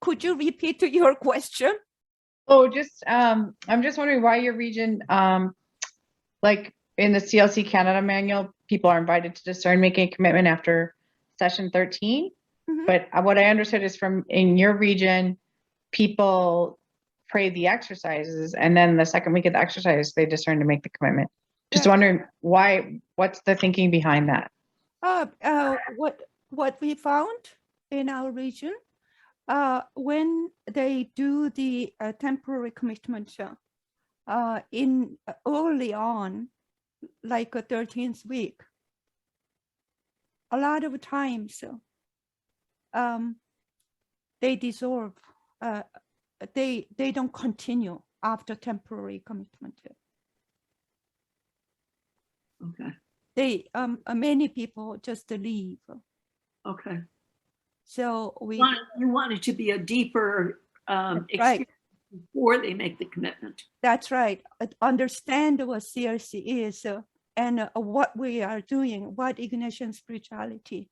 could you repeat your question? Oh, just I'm just wondering why your region, like in the CLC Canada manual, people are invited to discern making a commitment after session 13. Mhm. But what I understood is from in your region, people pray the exercises, and then the second week of the exercise, they discern to make the commitment. Just Yeah. wondering why, what's the thinking behind that? What we found in our region, when they do the temporary commitment in early on, like a 13th week, a lot of times they dissolve. They don't continue after temporary commitment. Okay. They many people just leave. Okay. So You want it to be a deeper experience before they make the commitment. That's right. Understand what CLC is and what we are doing, what Ignatian spirituality,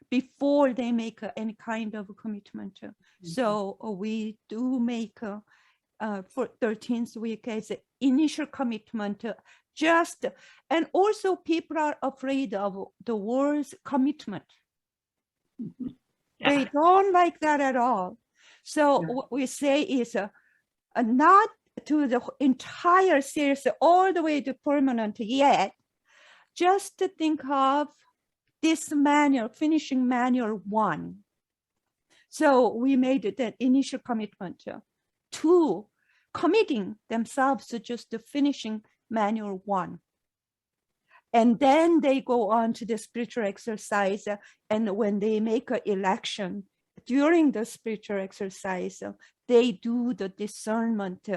before they make any kind of commitment. So we do make for 13th week as an initial commitment, and also people are afraid of the words commitment. They don't like that at all. So what we say is not to the entire series all the way to permanent yet, just to think of this manual, finishing manual 1. So we made that initial commitment to committing themselves to just the finishing manual 1. And then they go on to the spiritual exercise. And when they make an election during the spiritual exercise, they do the discernment,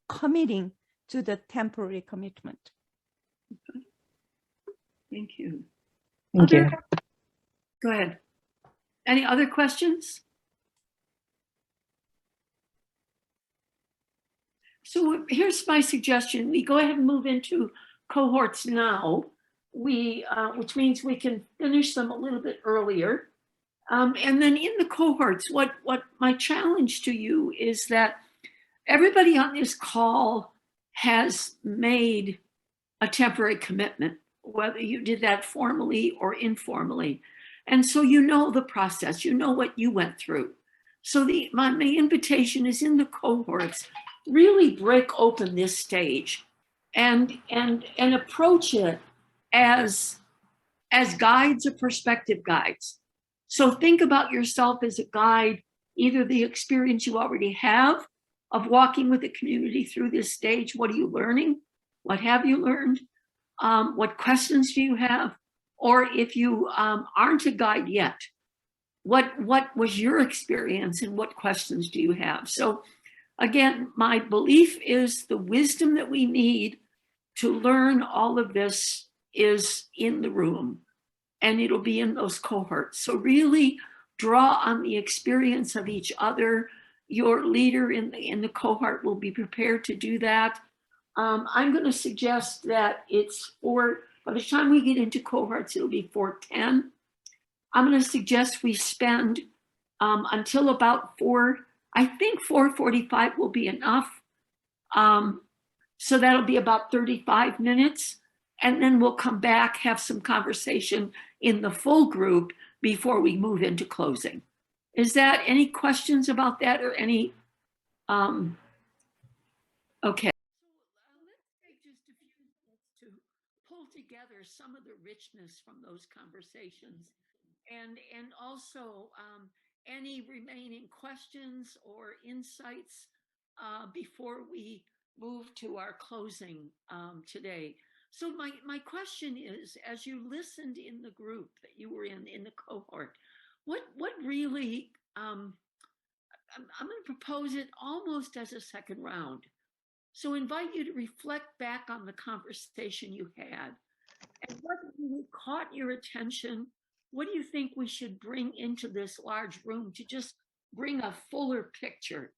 committing to the temporary commitment. Okay. Thank you. Thank you. Go ahead. Any other questions? So here's my suggestion. We go ahead and move into cohorts now. Which means we can finish them a little bit earlier. And then in the cohorts, what my challenge to you is that everybody on this call has made a temporary commitment, whether you did that formally or informally. And so you know the process, you know what you went through. So my invitation is in the cohorts, really break open this stage and approach it as guides or perspective guides. So think about yourself as a guide, either the experience you already have of walking with the community through this stage. What are you learning? What have you learned? What questions do you have? Or if you aren't a guide yet, what was your experience and what questions do you have? So again, my belief is the wisdom that we need to learn all of this is in the room, and it'll be in those cohorts. So really draw on the experience of each other. Your leader in the cohort will be prepared to do that. I'm going to suggest that it's by the time we get into cohorts, it'll be 4:10. I'm going to suggest we spend until about 4:45 will be enough. So that'll be about 35 minutes. And then we'll come back, have some conversation in the full group before we move into closing. Is that any questions about that or any? Okay. So let's take just a few minutes to pull together some of the richness from those conversations and also any remaining questions or insights before we move to our closing today. So my question is, as you listened in the group that you were in the cohort, what really, I'm going to propose it almost as a second round. So invite you to reflect back on the conversation you had and what really caught your attention. What do you think we should bring into this large room to just bring a fuller picture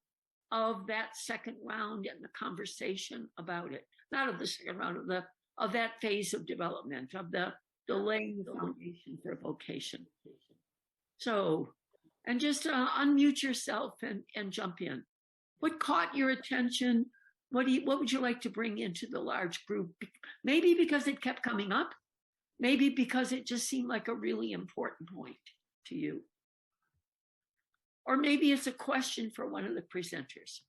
of that second round and the conversation about it? Not of the second round, of that phase of development, of the laying the foundation for vocation. So and just unmute yourself and jump in. What caught your attention? What would you like to bring into the large group? Maybe because it kept coming up, maybe because it just seemed like a really important point to you. Or maybe it's a question for one of the presenters.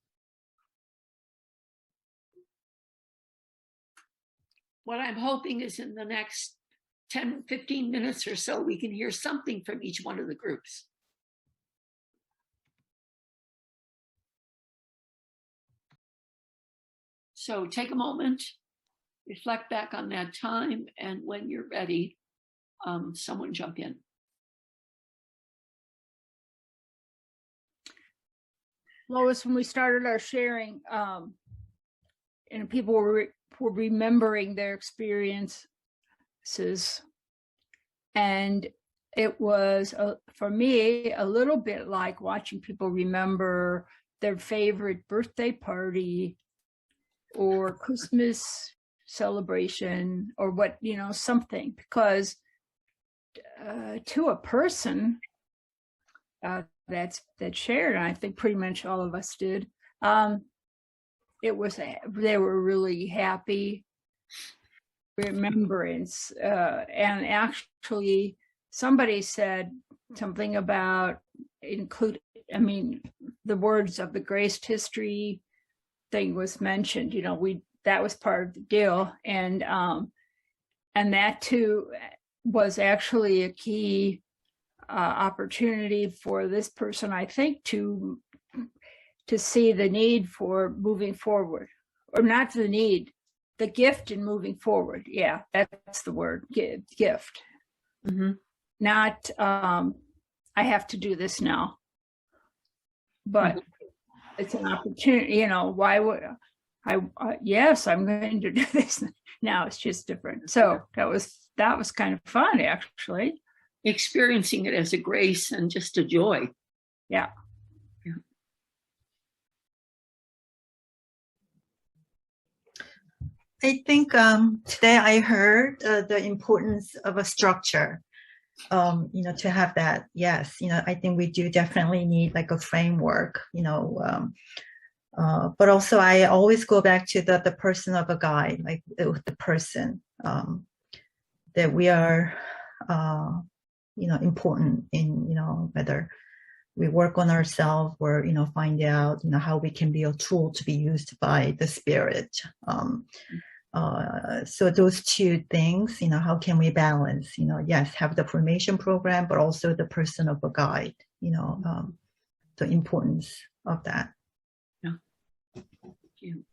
What I'm hoping is in the next 10, 15 minutes or so, we can hear something from each one of the groups. So take a moment, reflect back on that time, and when you're ready, someone jump in. Lois, when we started our sharing, and people were remembering their experiences, and it was, for me, a little bit like watching people remember their favorite birthday party or Christmas celebration or what, something, because to a person that shared, and I think pretty much all of us did, they were really happy remembrance. And actually somebody said something about the words of the graced history thing was mentioned, that was part of the deal. And that too was actually a key opportunity for this person, I think, to see the need for moving forward, or not the need, the gift in moving forward. Yeah, that's the word, gift. Mm-hmm. Not, I have to do this now, but it's an opportunity, why would yes, I'm going to do this now. It's just different. So that was kind of fun, actually. Experiencing it as a grace and just a joy. Yeah. I think today I heard the importance of a structure, to have that. Yes, I think we do definitely need like a framework, but also I always go back to the person of a guide, like the person that we are, important in, whether we work on ourselves or, find out, how we can be a tool to be used by the Spirit. So those two things, how can we balance, yes, have the formation program, but also the person of a guide, the importance of that. Yeah. Thank you.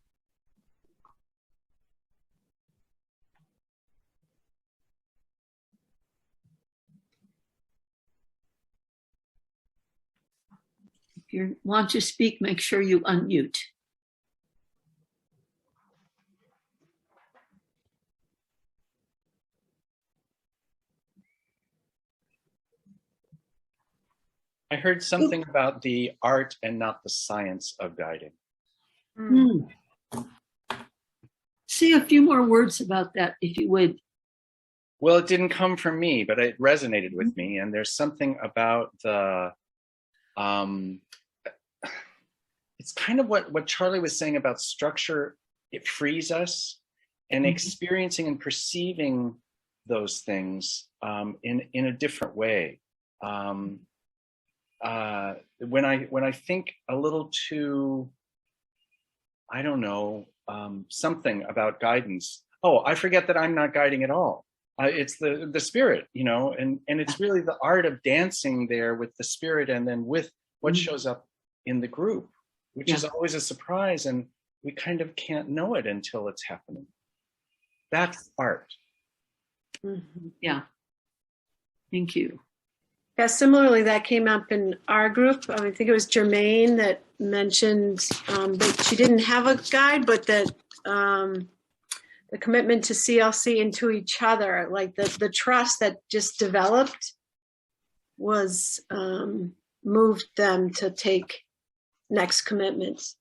If you want to speak, make sure you unmute. I heard something about the art and not the science of guiding. Mm. Say a few more words about that, if you would. Well, it didn't come from me, but it resonated with me. And there's something about the, it's kind of what Charlie was saying about structure. It frees us, and experiencing and perceiving those things in a different way. When I think a little too, I don't know, something about guidance. Oh, I forget that I'm not guiding at all. It's the Spirit, and it's really the art of dancing there with the Spirit, and then with what shows up in the group, which is always a surprise, and we kind of can't know it until it's happening. That's art. Mm-hmm. Yeah. Thank you. Yeah, similarly, that came up in our group. I think it was Jermaine that mentioned that she didn't have a guide, but that the commitment to CLC and to each other, like the trust that just developed, was moved them to take next commitments.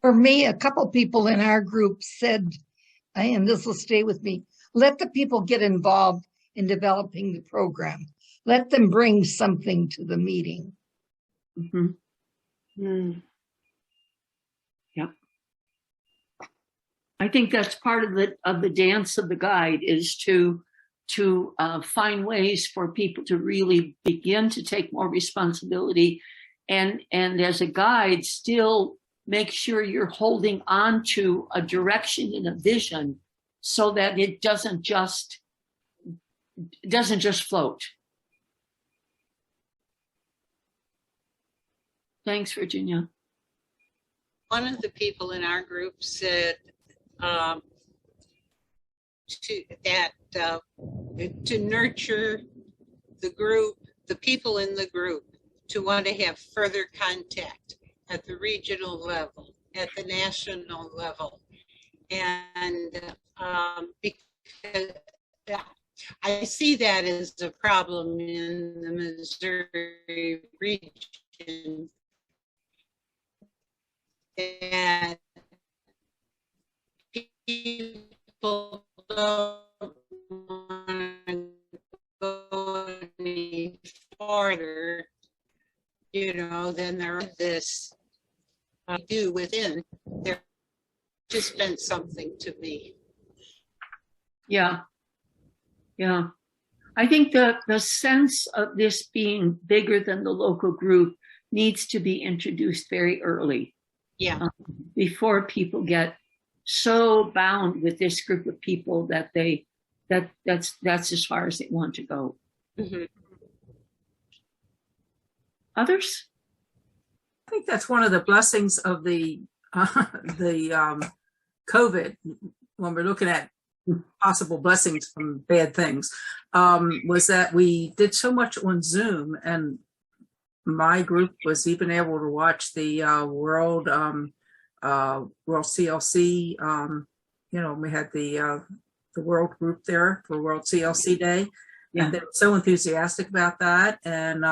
For me, a couple people in our group said, and this will stay with me, let the people get involved in developing the program. let them bring something to the meeting. Mhm. Hmm. Yeah. I think that's part of the dance of the guide, is to find ways for people to really begin to take more responsibility, and as a guide, still make sure you're holding on to a direction and a vision, so that it doesn't just float. Thanks, Virginia. One of the people in our group said to nurture the group, the people in the group, to want to have further contact at the regional level, at the national level. And because I see that as a problem in the Missouri region, that people don't want to go any farther, than there is this do within. There just meant something to me. Yeah. Yeah. I think the sense of this being bigger than the local group needs to be introduced very early. Yeah. Before people get so bound with this group of people that that's as far as they want to go. Mm-hmm. Others? I think that's one of the blessings of the COVID, when we're looking at possible blessings from bad things, was that we did so much on Zoom, and my group was even able to watch the World CLC. We had the World group there for World CLC Day. Yeah. And they were so enthusiastic about that, and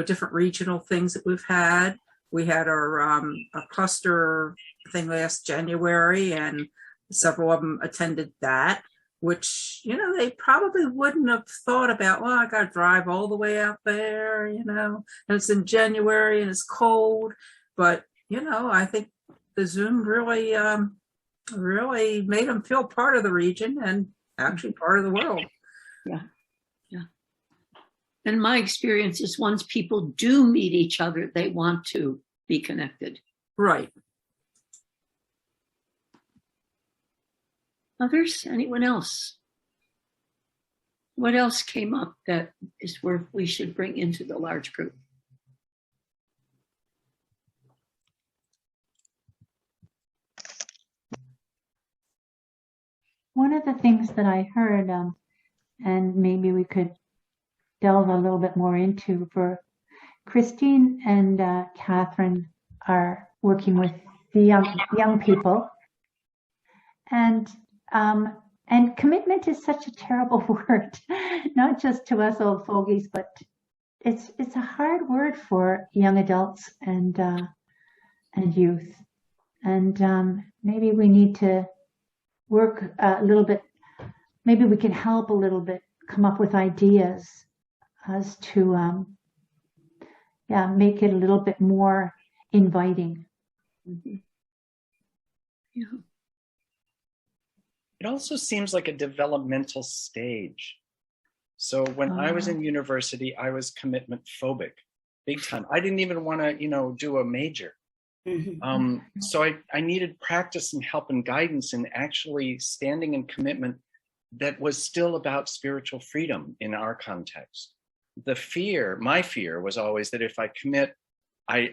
different regional things that we've had. We had our a cluster thing last January, and several of them attended that, which they probably wouldn't have thought about. Well, I got to drive all the way out there, and it's in January and it's cold. But I think the Zoom really made them feel part of the region and actually part of the world. Yeah. And my experience is, once people do meet each other, they want to be connected. Right. Others? Anyone else? What else came up that is worth we should bring into the large group? One of the things that I heard, and maybe we could delve a little bit more into, for Christine and Catherine are working with the young people, and commitment is such a terrible word, not just to us old fogies, but it's a hard word for young adults and youth, and maybe we need to work a little bit. Maybe we can help a little bit, come up with ideas as to make it a little bit more inviting. Mm-hmm. Yeah. It also seems like a developmental stage. So when I was in university, I was commitment phobic, big time. I didn't even want to, do a major. Mm-hmm. So I needed practice and help and guidance in actually standing in commitment that was still about spiritual freedom in our context. My fear was always that if I commit, I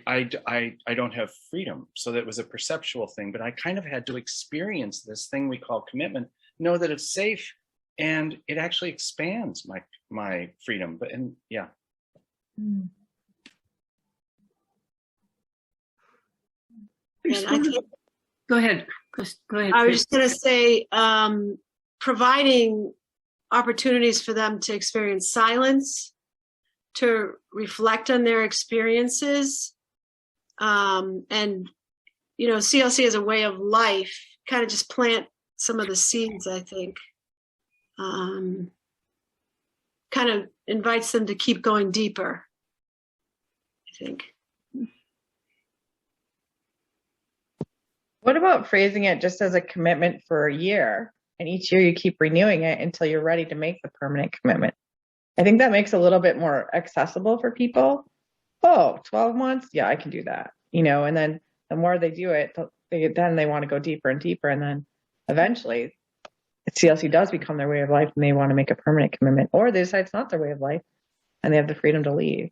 don't have freedom. So that was a perceptual thing, but I kind of had to experience this thing we call commitment, know that it's safe, and it actually expands my freedom. Go ahead. I was just going to say, providing opportunities for them to experience silence, to reflect on their experiences, and CLC as a way of life, kind of just plant some of the seeds, I think, kind of invites them to keep going deeper, I think. What about phrasing it just as a commitment for a year, and each year you keep renewing it until you're ready to make the permanent commitment? I think that makes it a little bit more accessible for people. Oh, 12 months? Yeah, I can do that. You know, and then the more they do it, then they want to go deeper and deeper. And then eventually CLC does become their way of life and they want to make a permanent commitment, or they decide it's not their way of life and they have the freedom to leave.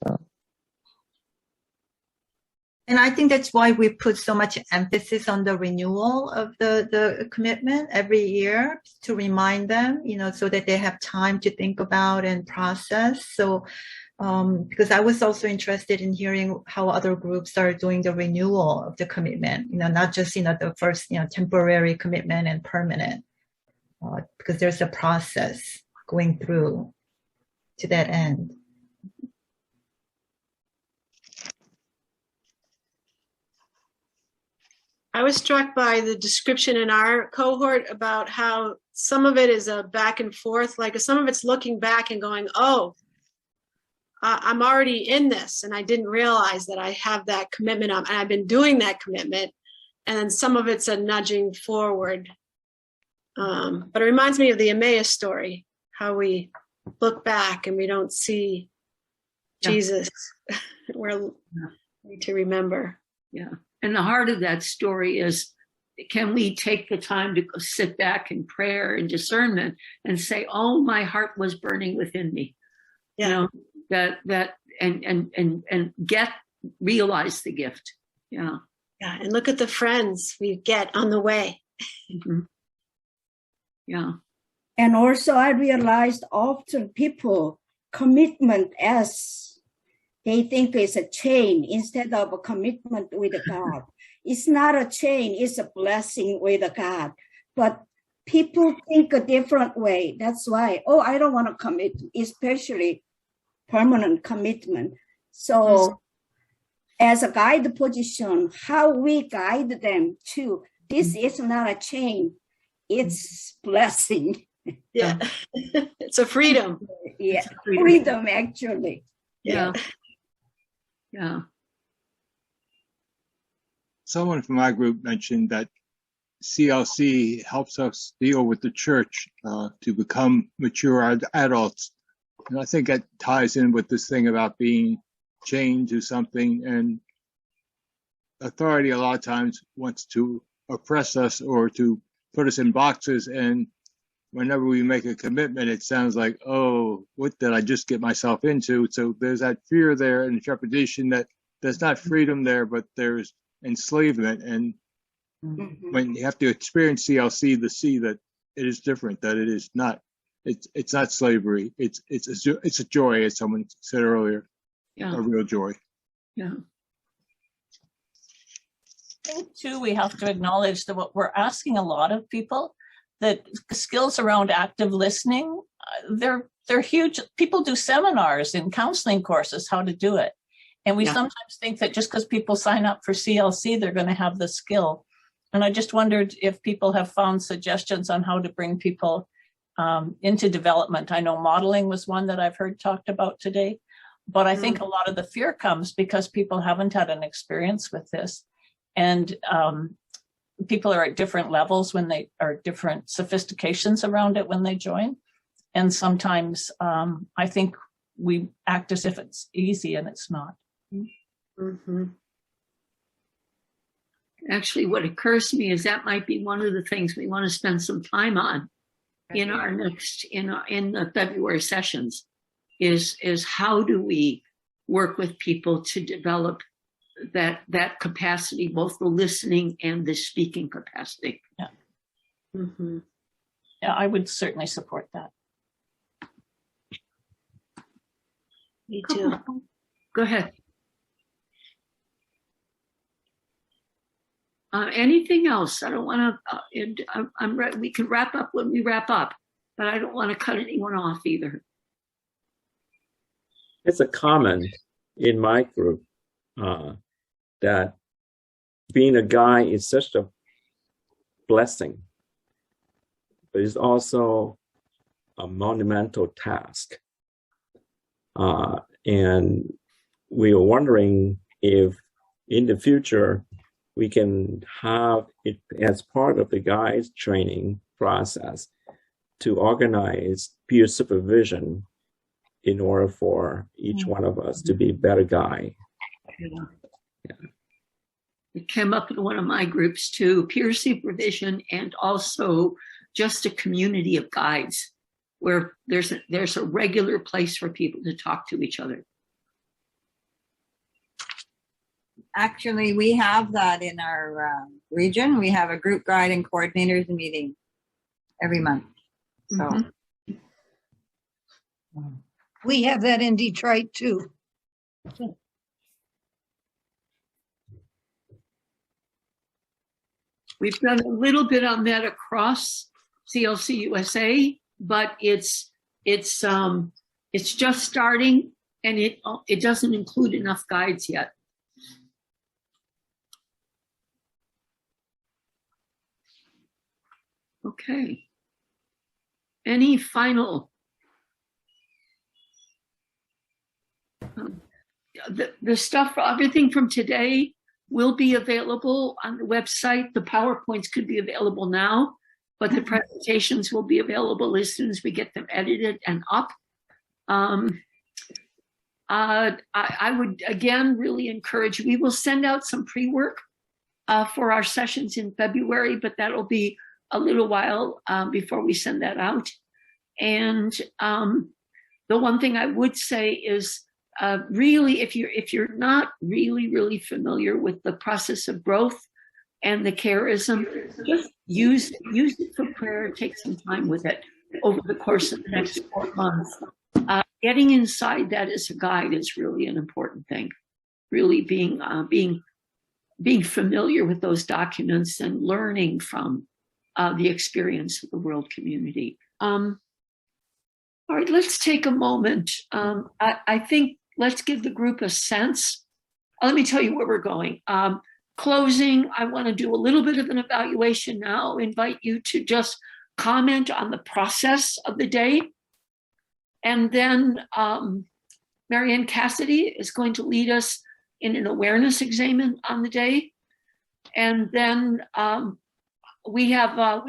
So. And I think that's why we put so much emphasis on the renewal of the commitment every year, to remind them, you know, so that they have time to think about and process. So, because I was also interested in hearing how other groups are doing the renewal of the commitment, you know, not just, you know, the first, you know, temporary commitment and permanent, because there's a process going through to that end. I was struck by the description in our cohort about how some of it is a back and forth, like some of it's looking back and going, oh, I'm already in this and I didn't realize that I have that commitment and I've been doing that commitment. And then some of it's a nudging forward. But it reminds me of the Emmaus story, how we look back and we don't see Jesus. We're need to remember. Yeah. And the heart of that story is, can we take the time to sit back in prayer and discernment and say, oh, my heart was burning within me. Yeah. You know, and realize the gift. Yeah. Yeah. And look at the friends we get on the way. Mm-hmm. Yeah. And also I realized often people commitment as they think it's a chain instead of a commitment with God. It's not a chain, it's a blessing with God. But people think a different way. That's why, oh, I don't want to commit, especially permanent commitment. So as a guide position, how we guide them to, this is not a chain, it's blessing. Yeah. It's a freedom. Yeah, freedom actually. Yeah. Yeah. Someone from my group mentioned that CLC helps us deal with the church to become mature adults. And I think that ties in with this thing about being chained to something. And authority a lot of times wants to oppress us or to put us in boxes. And whenever we make a commitment, it sounds like, oh, what did I just get myself into? So there's that fear there and trepidation that there's not freedom there, but there's enslavement. And when you have to experience CLC to see that it is different, that it is not, it's not slavery. It's a joy, as someone said earlier, a real joy. Yeah. I think too, we have to acknowledge that what we're asking a lot of people, that skills around active listening, they're huge. People do seminars and counseling courses how to do it. And we sometimes think that just because people sign up for CLC, they're going to have the skill. And I just wondered if people have found suggestions on how to bring people into development. I know modeling was one that I've heard talked about today, but I think a lot of the fear comes because people haven't had an experience with this. And people are at different levels when they are different sophistications around it when they join. And sometimes I think we act as if it's easy and it's not. Mm-hmm. Actually, what occurs to me is that might be one of the things we want to spend some time on in our next, in the February sessions, is how do we work with people to develop that capacity, both the listening and the speaking capacity. Yeah. Mm-hmm. Yeah, I would certainly support that. Me too. Go ahead. Anything else? I don't want to, we can wrap up when we wrap up, but I don't want to cut anyone off either. It's a comment in my group that being a guy is such a blessing, but it's also a monumental task. And we were wondering if in the future we can have it as part of the guides training process to organize peer supervision in order for each one of us to be a better guide. Yeah. It came up in one of my groups too, peer supervision, and also just a community of guides where there's a regular place for people to talk to each other. Actually, we have that in our region. We have a group guide and coordinators meeting every month. So We have that in Detroit too. We've done a little bit on that across CLC-USA, but it's just starting, and it doesn't include enough guides yet. Okay. Any final? The stuff, everything from today will be available on the website. The PowerPoints could be available now, but the presentations will be available as soon as we get them edited and up. I would, again, really encourage, we will send out some pre-work for our sessions in February, but that'll be a little while before we send that out. And the one thing I would say is really, if you're not really familiar with the process of growth and the charism, just use it for prayer. Take some time with it over the course of the next 4 months. Getting inside that as a guide is really an important thing. Really being familiar with those documents and learning from the experience of the world community. All right, let's take a moment. I think let's give the group a sense. Let me tell you where we're going. Closing, I want to do a little bit of an evaluation now. Invite you to just comment on the process of the day. And then Marianne Cassidy is going to lead us in an awareness examen on the day. And then we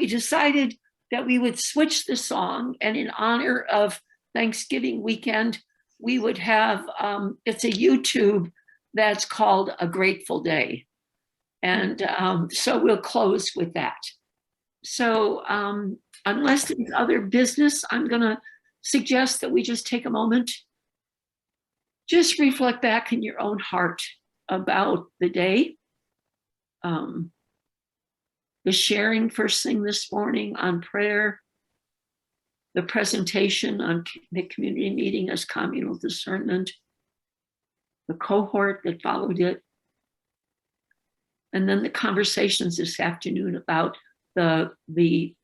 decided that we would switch the song, and in honor of Thanksgiving weekend, we would have, it's a YouTube that's called A Grateful Day. And so we'll close with that. So unless there's other business, I'm gonna suggest that we just take a moment, just reflect back in your own heart about the day. The sharing first thing this morning on prayer, the presentation on the community meeting as communal discernment, the cohort that followed it, and then the conversations this afternoon about the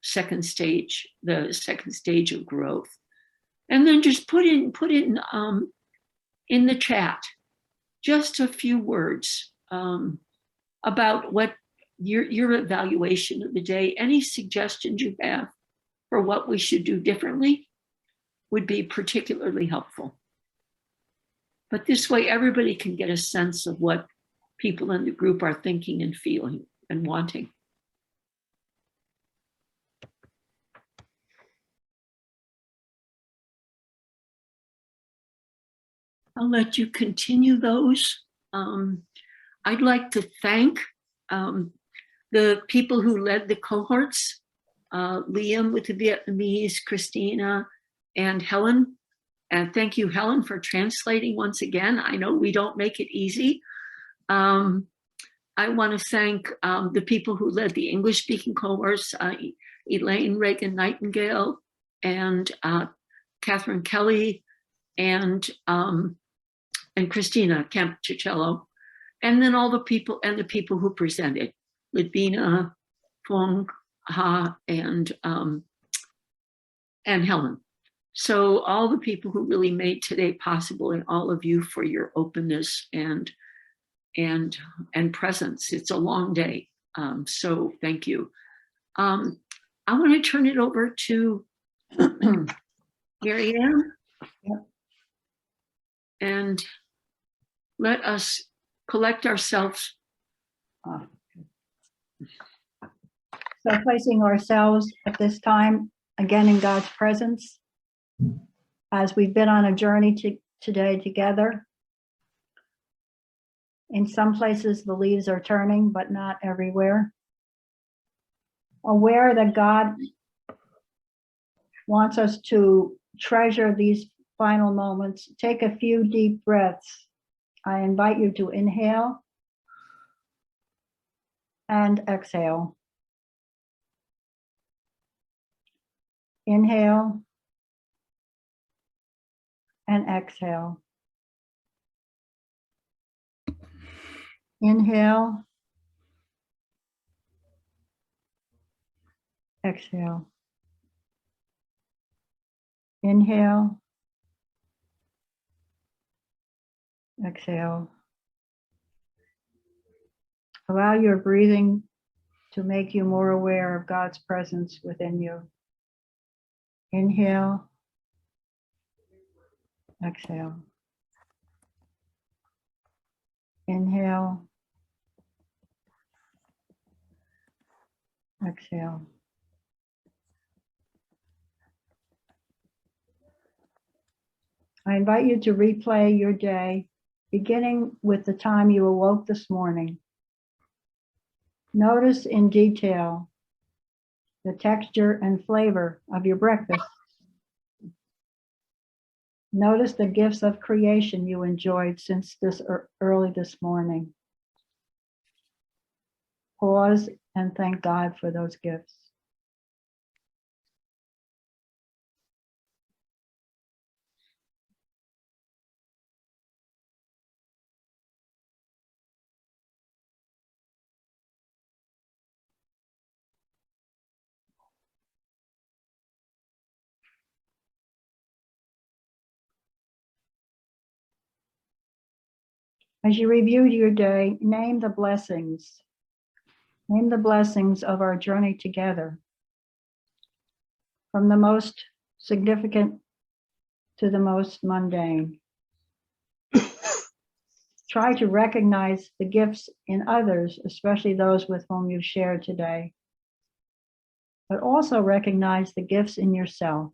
second stage of growth. And then just put in the chat just a few words about what your evaluation of the day, any suggestions you have for what we should do differently would be particularly helpful. But this way, everybody can get a sense of what people in the group are thinking and feeling and wanting. I'll let you continue those. I'd like to thank the people who led the cohorts, Liam with the Vietnamese, Christina, and Helen. And thank you, Helen, for translating once again. I know we don't make it easy. I want to thank the people who led the English-speaking cohorts, Elaine Reagan Nightingale, and Catherine Kelly, and Christina Campicello, and then all the people who presented, Lidvina, Fong, Ha, and Helen. So all the people who really made today possible, and all of you for your openness and presence. It's a long day, so thank you. I want to turn it over to Marianne. and let us collect ourselves. So placing ourselves at this time, again in God's presence, as we've been on a journey today together. In some places, the leaves are turning, but not everywhere. Aware that God wants us to treasure these final moments, take a few deep breaths. I invite you to inhale and exhale. Inhale and exhale. Inhale, exhale. Inhale, exhale. Allow your breathing to make you more aware of God's presence within you. Inhale, exhale. Inhale, exhale. I invite you to replay your day, beginning with the time you awoke this morning. Notice in detail the texture and flavor of your breakfast. Notice the gifts of creation you enjoyed since early this morning. Pause and thank God for those gifts. As you reviewed your day, name the blessings. Name the blessings of our journey together, from the most significant to the most mundane. Try to recognize the gifts in others, especially those with whom you've shared today, but also recognize the gifts in yourself.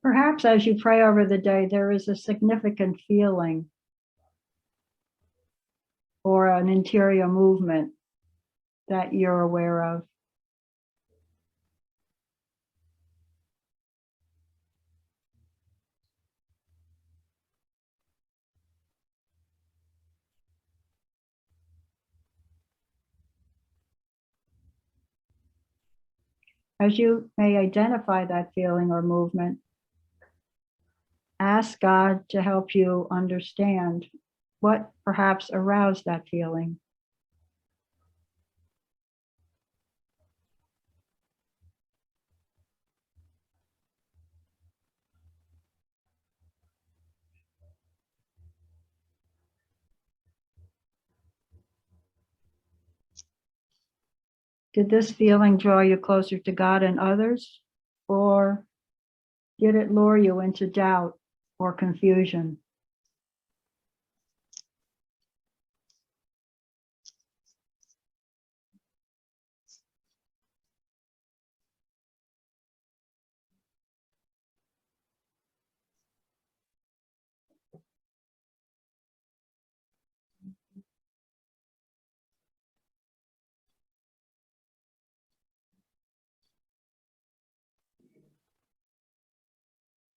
Perhaps as you pray over the day, there is a significant feeling or an interior movement that you're aware of. As you may identify that feeling or movement, ask God to help you understand what perhaps aroused that feeling. Did this feeling draw you closer to God and others, or did it lure you into doubt or confusion?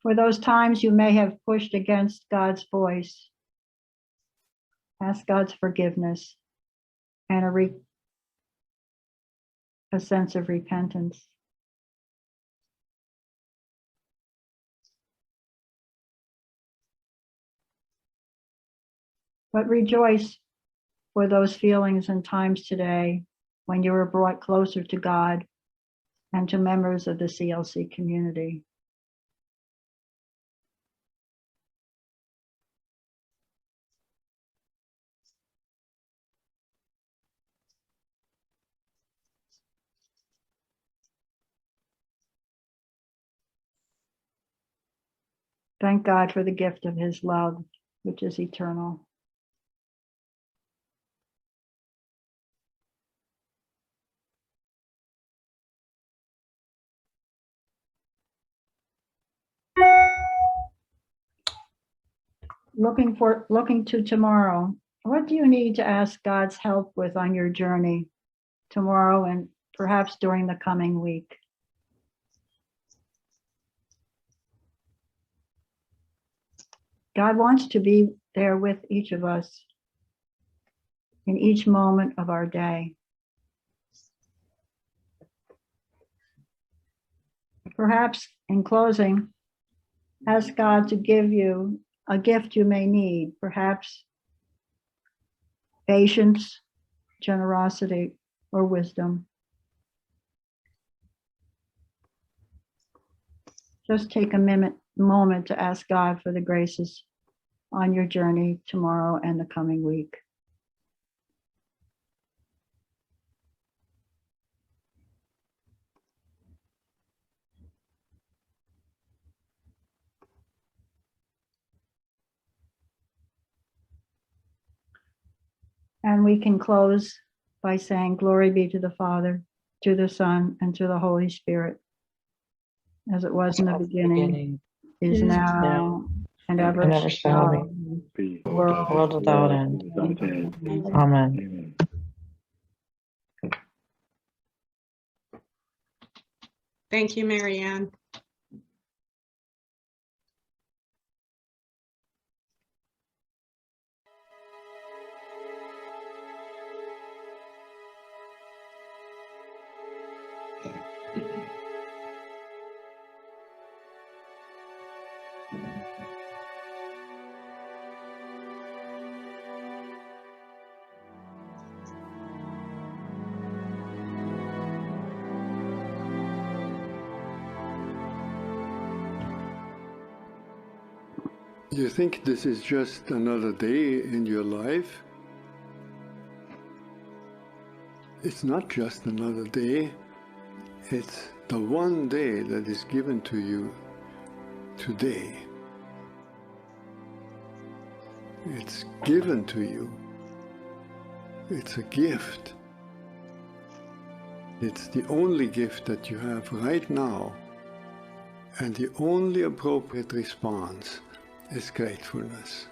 For those times you may have pushed against God's voice, ask God's forgiveness and a sense of repentance. But rejoice for those feelings and times today when you were brought closer to God and to members of the CLC community. Thank God for the gift of his love, which is eternal. Looking to tomorrow, what do you need to ask God's help with on your journey tomorrow and perhaps during the coming week? God wants to be there with each of us in each moment of our day. Perhaps in closing, ask God to give you a gift you may need, perhaps patience, generosity, or wisdom. Just take a moment to ask God for the graces on your journey tomorrow and the coming week. And we can close by saying, glory be to the Father, to the Son, and to the Holy Spirit, as it was in the beginning, is now, and ever shall be, world without end. Amen. Thank you, Marianne. You think this is just another day in your life? It's not just another day. It's the one day that is given to you today. It's given to you. It's a gift. It's the only gift that you have right now. And the only appropriate response is gratefulness.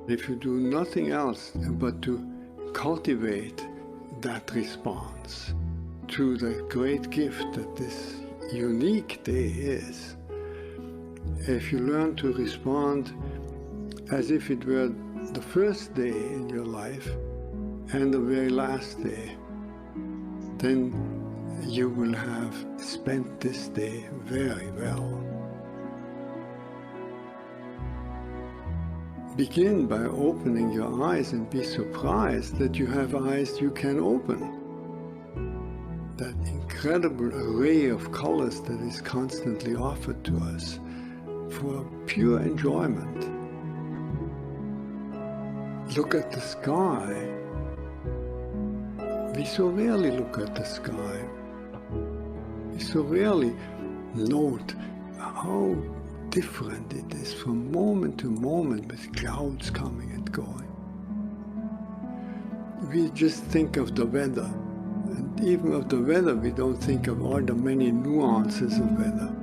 If you do nothing else but to cultivate that response to the great gift that this unique day is, if you learn to respond as if it were the first day in your life and the very last day, then you will have spent this day very well. Begin by opening your eyes and be surprised that you have eyes you can open. That incredible array of colors that is constantly offered to us for pure enjoyment. Look at the sky. We so rarely look at the sky. We so rarely note how different it is from moment to moment with clouds coming and going. We just think of the weather, and even of the weather we don't think of all the many nuances of weather.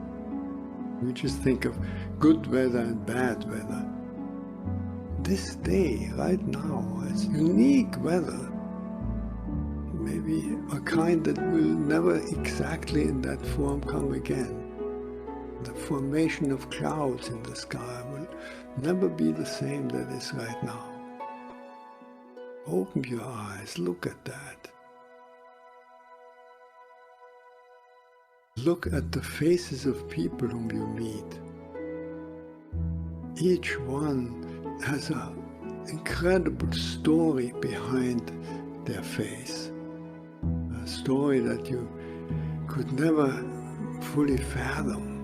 We just think of good weather and bad weather. This day, right now, is unique weather. Maybe a kind that will never exactly in that form come again. The formation of clouds in the sky will never be the same that is right now. Open your eyes, look at that. Look at the faces of people whom you meet. each one has an incredible story behind their face, a story that you could never fully fathom.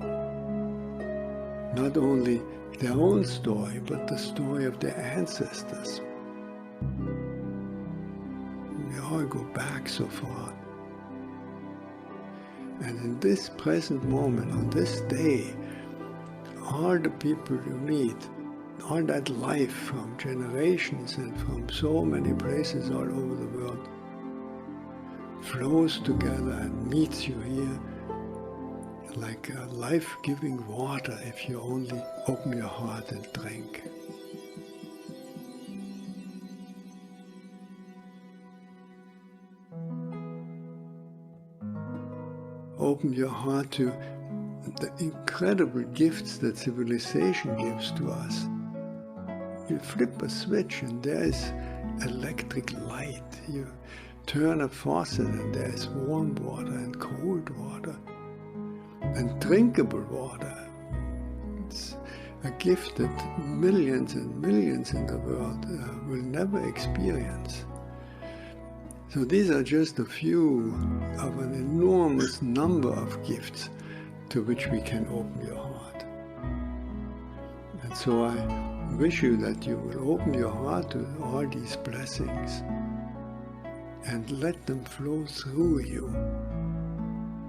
Not only their own story, but the story of their ancestors. We all go back so far. And in this present moment, on this day, all the people you meet, all that life from generations and from so many places all over the world flows together and meets you here like a life-giving water if you only open your heart and drink. Open your heart to the incredible gifts that civilization gives to us. You flip a switch and there is electric light. You turn a faucet and there is warm water and cold water and drinkable water. It's a gift that millions and millions in the world will never experience. So these are just a few of an enormous number of gifts to which we can open your heart. And so I wish you that you will open your heart to all these blessings and let them flow through you,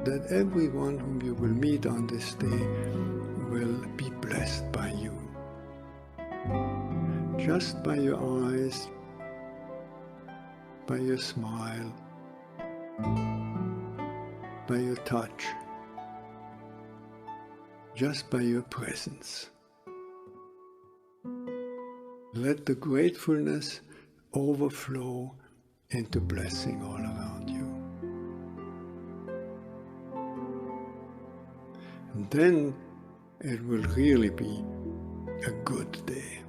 that everyone whom you will meet on this day will be blessed by you. Just by your eyes, by your smile, by your touch, just by your presence. Let the gratefulness overflow into blessing all around you. And then it will really be a good day.